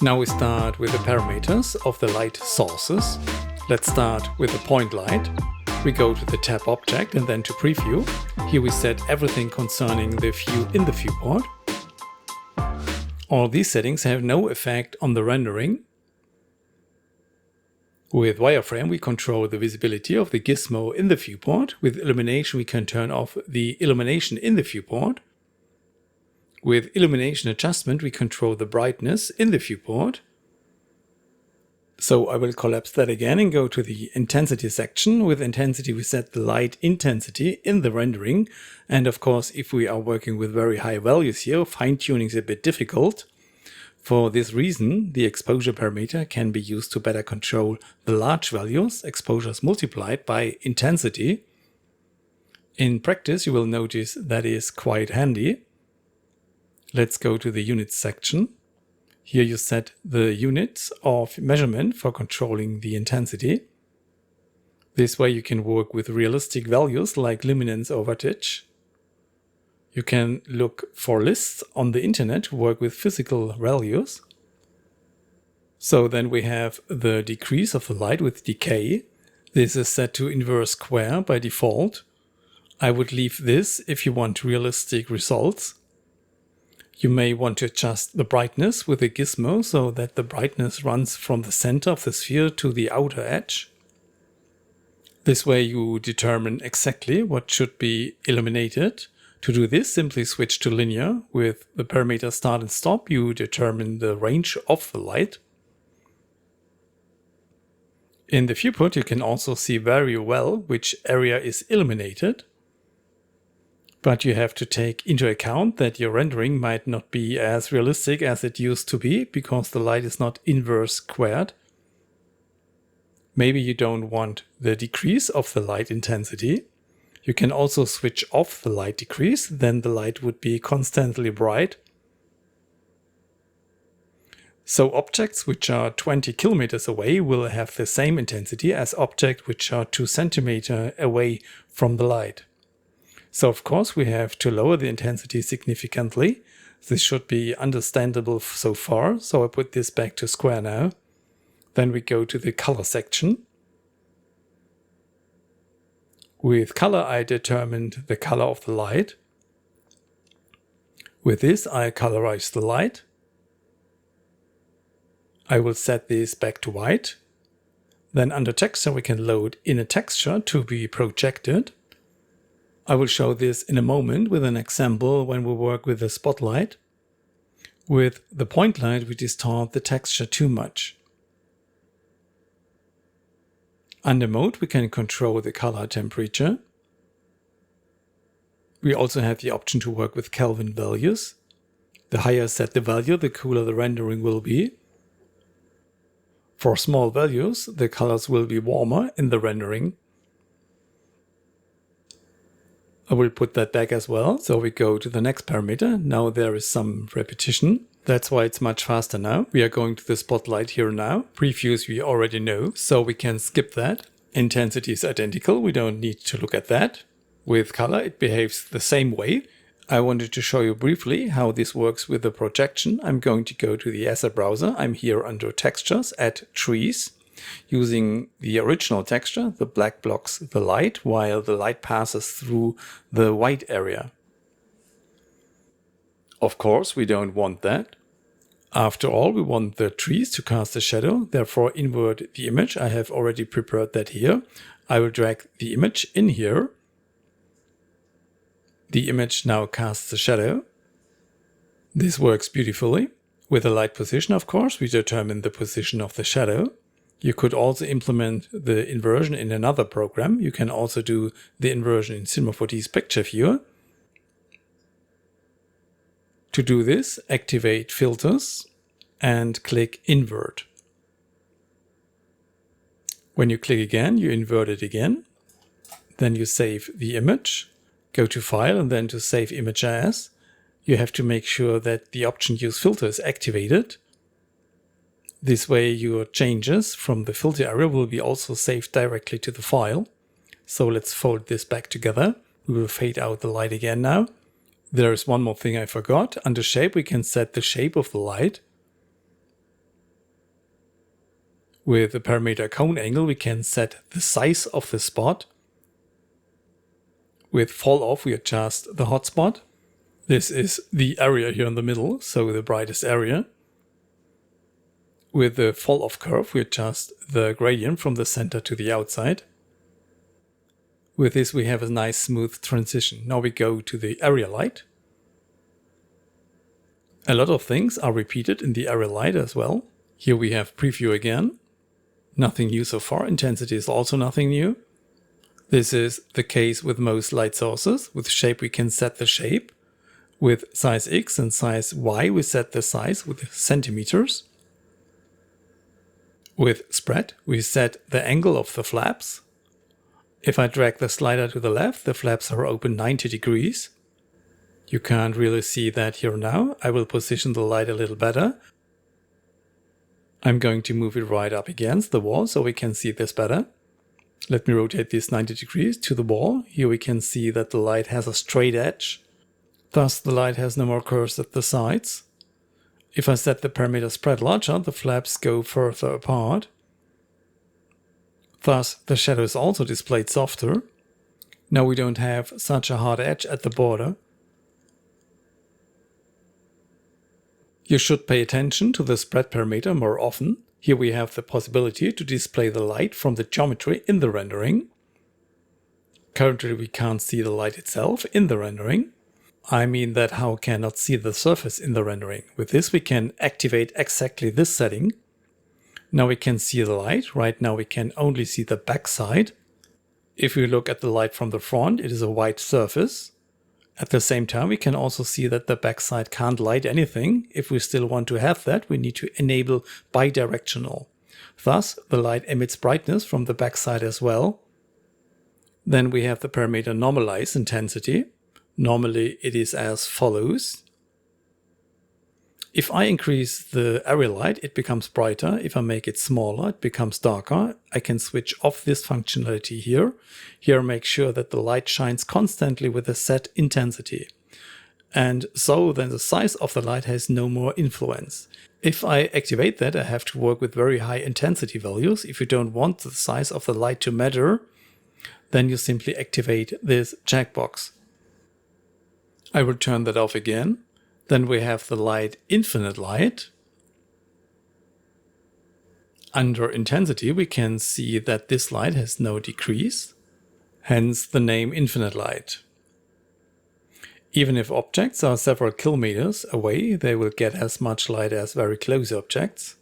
Now we start with the parameters of the light sources. Let's start with the point light. We go to the tab Object and then to Preview. Here we set everything concerning the view in the viewport. All these settings have no effect on the rendering. With wireframe we control the visibility of the gizmo in the viewport. With illumination we can turn off the illumination in the viewport. With illumination adjustment we control the brightness in the viewport. So I will collapse that again and go to the intensity section. With intensity we set the light intensity in the rendering. And of course, if we are working with very high values here, fine-tuning is a bit difficult. For this reason, the exposure parameter can be used to better control the large values, exposures multiplied by intensity. In practice, you will notice that is quite handy. Let's go to the units section. Here you set the units of measurement for controlling the intensity. This way you can work with realistic values like luminance or wattage. You can look for lists on the internet to work with physical values. So then we have the decrease of the light with decay. This is set to inverse square by default. I would leave this if you want realistic results. You may want to adjust the brightness with the gizmo so that the brightness runs from the center of the sphere to the outer edge. This way you determine exactly what should be illuminated. To do this, simply switch to linear. With the parameter start and stop, you determine the range of the light. In the viewport, you can also see very well which area is illuminated. But you have to take into account that your rendering might not be as realistic as it used to be, because the light is not inverse squared. Maybe you don't want the decrease of the light intensity. You can also switch off the light decrease, then the light would be constantly bright. So objects which are 20 kilometers away will have the same intensity as objects which are 2 centimeters away from the light. So of course we have to lower the intensity significantly. This should be understandable so far, so I put this back to square now. Then we go to the color section. With color I determined the color of the light. With this I colorize the light. I will set this back to white. Then under texture we can load in a texture to be projected. I will show this in a moment with an example when we work with the spotlight. With the point light we distort the texture too much. Under mode we can control the color temperature. We also have the option to work with Kelvin values. The higher set the value, the cooler the rendering will be. For small values, the colors will be warmer in the rendering. I will put that back as well. So we go to the next parameter. Now there is some repetition. That's why it's much faster now. We are going to the spotlight here now. Previews we already know, so we can skip that. Intensity is identical. We don't need to look at that. With color it behaves the same way. I wanted to show you briefly how this works with the projection. I'm going to go to the asset browser. I'm here under textures, add trees. Using the original texture, the black blocks the light while the light passes through the white area. Of course, we don't want that. After all, we want the trees to cast a shadow, therefore invert the image. I have already prepared that here. I will drag the image in here. The image now casts a shadow. This works beautifully. With the light position, of course, we determine the position of the shadow. You could also implement the inversion in another program. You can also do the inversion in Cinema 4D's picture viewer. To do this, activate Filters and click Invert. When you click again, you invert it again. Then you save the image, go to File and then to Save Image As. You have to make sure that the option Use Filter is activated. This way your changes from the filter area will be also saved directly to the file. So let's fold this back together. We will fade out the light again now. There is one more thing I forgot. Under shape we can set the shape of the light. With the parameter cone angle, we can set the size of the spot. With fall off, we adjust the hotspot. This is the area here in the middle, so the brightest area. With the fall off curve, we adjust the gradient from the center to the outside. With this, we have a nice smooth transition. Now we go to the area light. A lot of things are repeated in the area light as well. Here we have preview again. Nothing new so far. Intensity is also nothing new. This is the case with most light sources. With shape we can set the shape. With size X and size Y we set the size with centimeters. With spread we set the angle of the flaps. If I drag the slider to the left, the flaps are open 90 degrees. You can't really see that here now. I will position the light a little better. I'm going to move it right up against the wall so we can see this better. Let me rotate this 90 degrees to the wall. Here we can see that the light has a straight edge. Thus the light has no more curves at the sides. If I set the parameter spread larger, the flaps go further apart. Thus the shadow is also displayed softer. Now we don't have such a hard edge at the border. You should pay attention to the spread parameter more often. Here we have the possibility to display the light from the geometry in the rendering. Currently we can't see the light itself in the rendering. I mean that how cannot see the surface in the rendering. With this we can activate exactly this setting. Now we can see the light. Right now we can only see the back side. If we look at the light from the front, it is a white surface. At the same time, we can also see that the backside can't light anything. If we still want to have that, we need to enable bidirectional. Thus, the light emits brightness from the backside as well. Then we have the parameter normalize intensity. Normally, it is as follows. If I increase the area light, it becomes brighter. If I make it smaller, it becomes darker. I can switch off this functionality here. Here, make sure that the light shines constantly with a set intensity. And so then the size of the light has no more influence. If I activate that, I have to work with very high intensity values. If you don't want the size of the light to matter, then you simply activate this checkbox. I will turn that off again. Then we have the light infinite light. Under intensity we can see that this light has no decrease, hence the name infinite light. Even if objects are several kilometers away, they will get as much light as very close objects.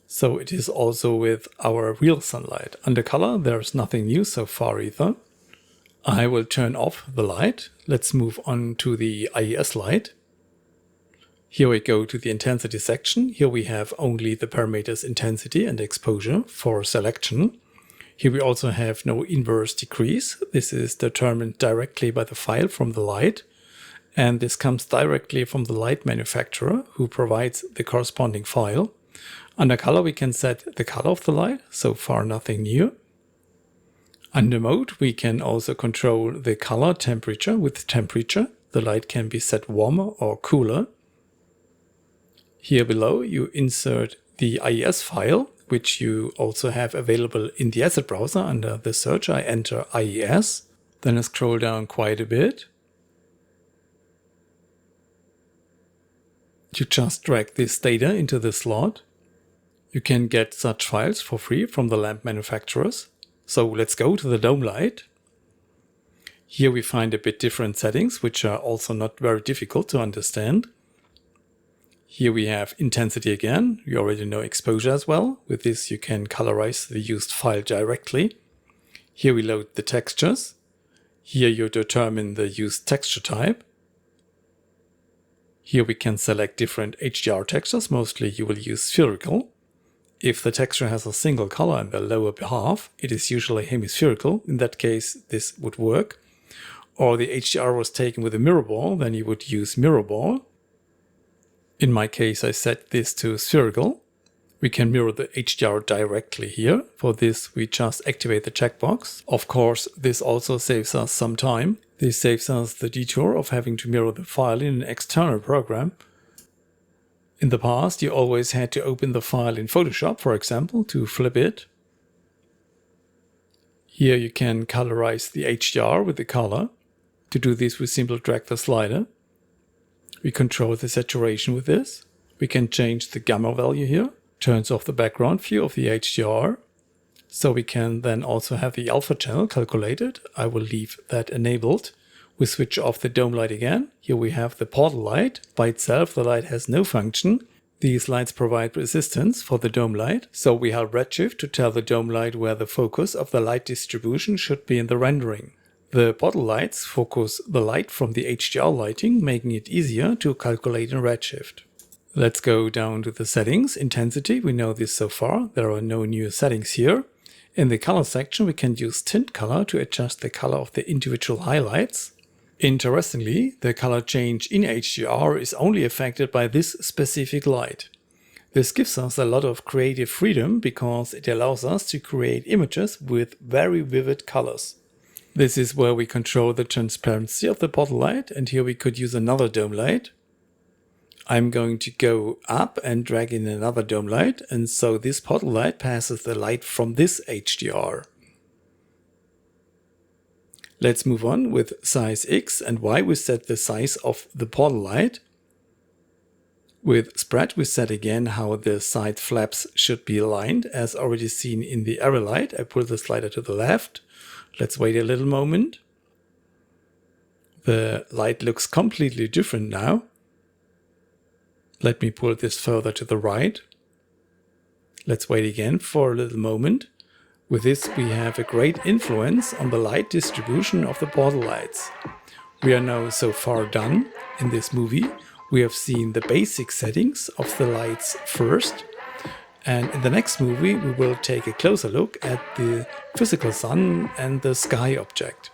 So it is also with our real sunlight. Under color there's nothing new so far either. I will turn off the light. Let's move on to the IES light. Here we go to the intensity section. Here we have only the parameters intensity and exposure for selection. Here we also have no inverse decrease. This is determined directly by the file from the light. And this comes directly from the light manufacturer who provides the corresponding file. Under color we can set the color of the light. So far nothing new. Under mode, we can also control the color temperature with temperature. The light can be set warmer or cooler. Here below, you insert the IES file, which you also have available in the asset browser. Under the search, I enter IES. Then I scroll down quite a bit. You just drag this data into the slot. You can get such files for free from the lamp manufacturers. So let's go to the dome light. Here we find a bit different settings, which are also not very difficult to understand. Here we have intensity again. You already know exposure as well. With this you can colorize the used file directly. Here we load the textures. Here you determine the used texture type. Here we can select different HDR textures. Mostly you will use spherical. If the texture has a single color in the lower half, it is usually hemispherical. In that case, this would work. Or the HDR was taken with a mirror ball, then you would use mirror ball. In my case, I set this to spherical. We can mirror the HDR directly here. For this, we just activate the checkbox. Of course, this also saves us some time. This saves us the detour of having to mirror the file in an external program. In the past, you always had to open the file in Photoshop, for example, to flip it. Here you can colorize the HDR with the color. To do this, we simply drag the slider. We control the saturation with this. We can change the gamma value here. Turns off the background view of the HDR. So we can then also have the alpha channel calculated. I will leave that enabled. We switch off the dome light again. Here we have the portal light. By itself, the light has no function. These lights provide resistance for the dome light. So we have redshift to tell the dome light where the focus of the light distribution should be in the rendering. The portal lights focus the light from the HDR lighting, making it easier to calculate in redshift. Let's go down to the settings. Intensity, we know this so far. There are no new settings here. In the color section, we can use tint color to adjust the color of the individual highlights. Interestingly, the color change in HDR is only affected by this specific light. This gives us a lot of creative freedom because it allows us to create images with very vivid colors. This is where we control the transparency of the portal light, and here we could use another dome light. I'm going to go up and drag in another dome light, and so this portal light passes the light from this HDR. Let's move on with size X and Y. We set the size of the portal light. With spread, we set again how the side flaps should be aligned, as already seen in the array light. I pull the slider to the left. Let's wait a little moment. The light looks completely different now. Let me pull this further to the right. Let's wait again for a little moment. With this, we have a great influence on the light distribution of the portal lights. We are now so far done in this movie. We have seen the basic settings of the lights first. And in the next movie, we will take a closer look at the physical sun and the sky object.